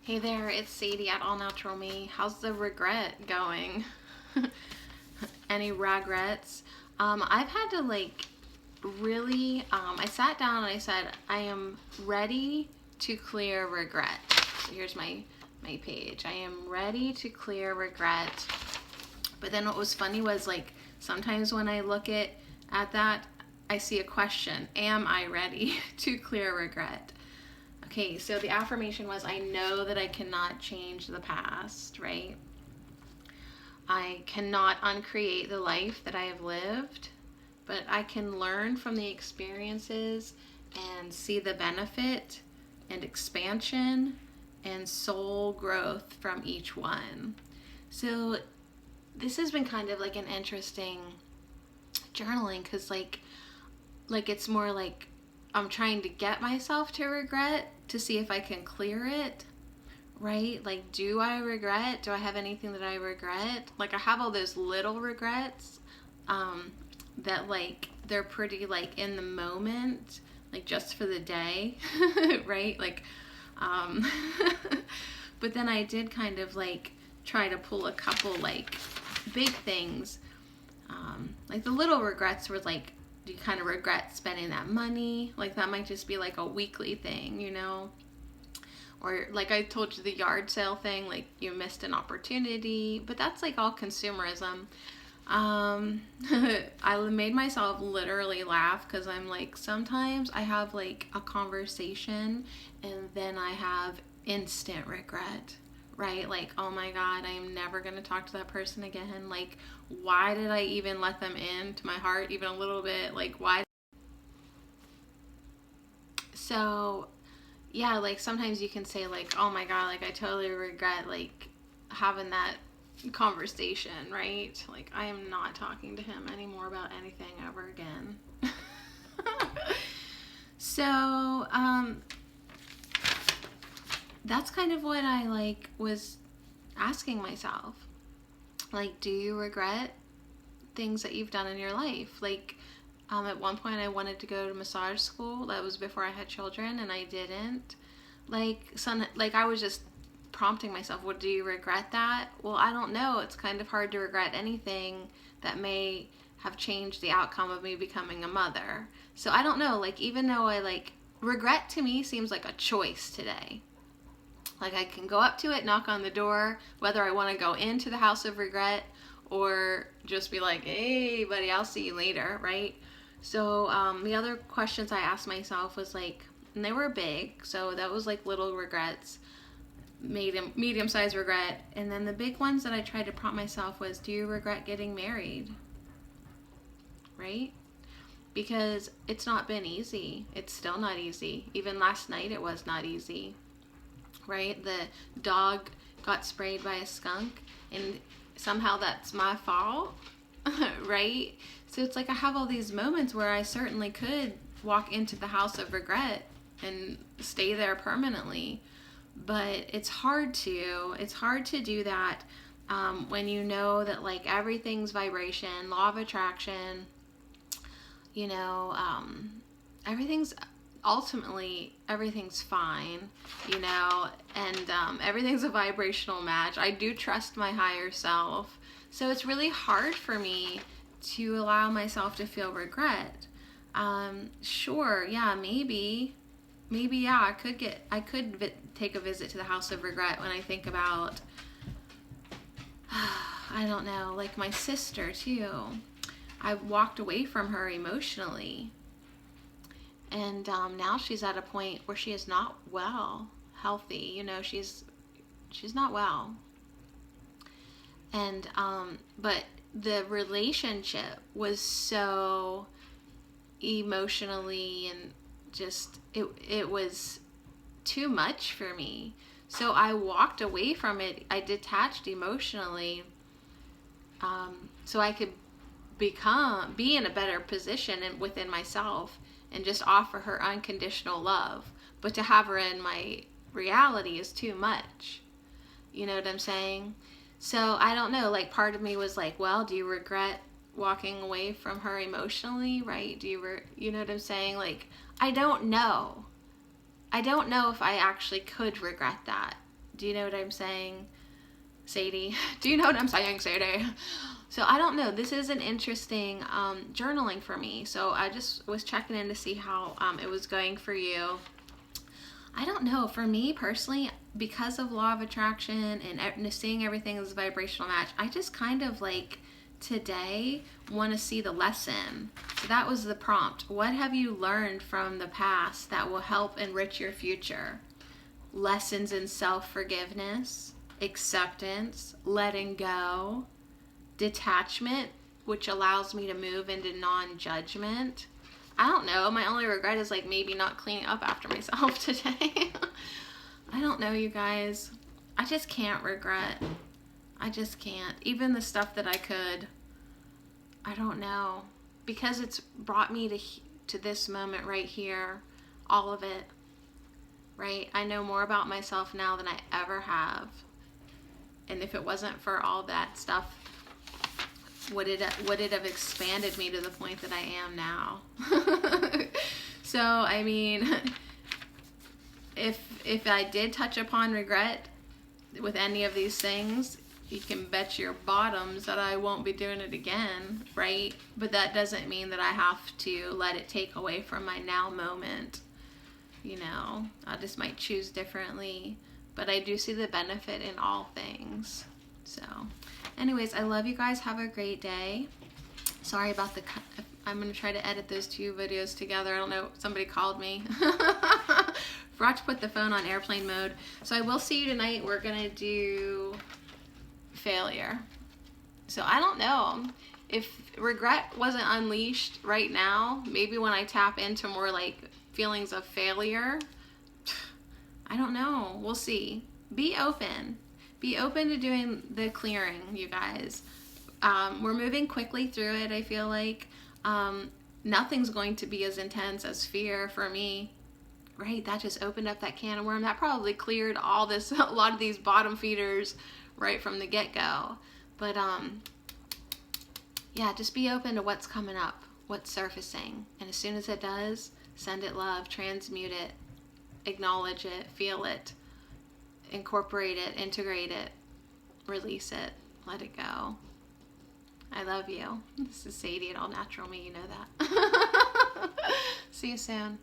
Hey there, it's Sadie at All Natural Me. How's the regret going? Any regrets? I've had to really, I sat down and I said, I am ready to clear regret. So here's my page. I am ready to clear regret. But then what was funny was sometimes when I look at that, I see a question. Am I ready to clear regret? Okay, so the affirmation was, I know that I cannot change the past, right? I cannot uncreate the life that I have lived, but I can learn from the experiences and see the benefit and expansion and soul growth from each one. So this has been kind of like an interesting journaling because it's more like I'm trying to get myself to regret to see if I can clear it, right? Like, do I regret? Do I have anything that I regret? Like, I have all those little regrets that they're pretty in the moment, just for the day, right? But then I did kind of try to pull a couple big things. The little regrets were do you kind of regret spending that money? That might just be a weekly thing, Or I told you the yard sale thing, you missed an opportunity, but that's all consumerism. I made myself literally laugh because I'm sometimes I have a conversation and then I have instant regret, right? Oh my God, I am never going to talk to that person again. Why did I even let them into my heart even a little bit? Why? So, yeah, sometimes you can say oh my God, I totally regret having that conversation, right? I am not talking to him anymore about anything ever again. So, that's kind of what I was asking myself. Do you regret things that you've done in your life? At one point I wanted to go to massage school. That was before I had children, and I didn't. I was just prompting myself, well, do you regret that? Well, I don't know. It's kind of hard to regret anything that may have changed the outcome of me becoming a mother. So I don't know, even though I regret to me seems like a choice today. I can go up to it, knock on the door, whether I want to go into the house of regret or just be hey, buddy, I'll see you later, right? So the other questions I asked myself was and they were big, so that was little regrets, medium-sized regret. And then the big ones that I tried to prompt myself was, do you regret getting married? Right? Because it's not been easy. It's still not easy. Even last night it was not easy. Right? The dog got sprayed by a skunk and somehow that's my fault, right? So it's I have all these moments where I certainly could walk into the house of regret and stay there permanently, but it's hard to do that when you know that everything's vibration, law of attraction, everything's ultimately everything's fine, and everything's a vibrational match. I do trust my higher self, so it's really hard for me to allow myself to feel regret. Sure, yeah, maybe yeah, I could take a visit to the house of regret when I think about I don't know, my sister too. I walked away from her emotionally. And now she's at a point where she is not well, healthy. She's not well. And but the relationship was so emotionally and just it was too much for me. So I walked away from it. I detached emotionally, so I could be in a better position and within myself and just offer her unconditional love. But to have her in my reality is too much. You know what I'm saying? So I don't know, part of me was well, do you regret walking away from her emotionally, right? Do you know what I'm saying? I don't know. I don't know if I actually could regret that. Do you know what I'm saying, Sadie? Do you know what I'm saying, Sadie? So I don't know. This is an interesting journaling for me. So I just was checking in to see how it was going for you. I don't know. For me personally, because of law of attraction and seeing everything as a vibrational match, I just kind of like today want to see the lesson. So that was the prompt. What have you learned from the past that will help enrich your future? Lessons in self-forgiveness, acceptance, letting go, detachment, which allows me to move into non-judgment. I don't know. My only regret is like maybe not cleaning up after myself today. I don't know, you guys. I just can't regret. I just can't. Even the stuff that I could. I don't know. Because it's brought me to this moment right here. All of it. Right? I know more about myself now than I ever have. And if it wasn't for all that stuff, would it have expanded me to the point that I am now? So, I mean, if I did touch upon regret with any of these things, you can bet your bottoms that I won't be doing it again, right? But that doesn't mean that I have to let it take away from my now moment. You know, I just might choose differently, but I do see the benefit in all things. So anyways, I love you guys. Have a great day. Sorry about the cut. I'm going to try to edit those two videos together. I don't know. Somebody called me. Forgot to put the phone on airplane mode. So I will see you tonight. We're going to do failure. So I don't know. If regret wasn't unleashed right now, maybe when I tap into more like feelings of failure, I don't know. We'll see. Be open. Be open to doing the clearing, you guys. We're moving quickly through it, I feel like. Nothing's going to be as intense as fear for me. Right? That just opened up that can of worm. That probably cleared a lot of these bottom feeders right from the get-go. But yeah, just be open to what's coming up, what's surfacing. And as soon as it does, send it love, transmute it, acknowledge it, feel it, incorporate it, integrate it, release it, let it go. I love you. This is Sadie at All Natural Me, you know that. See you soon.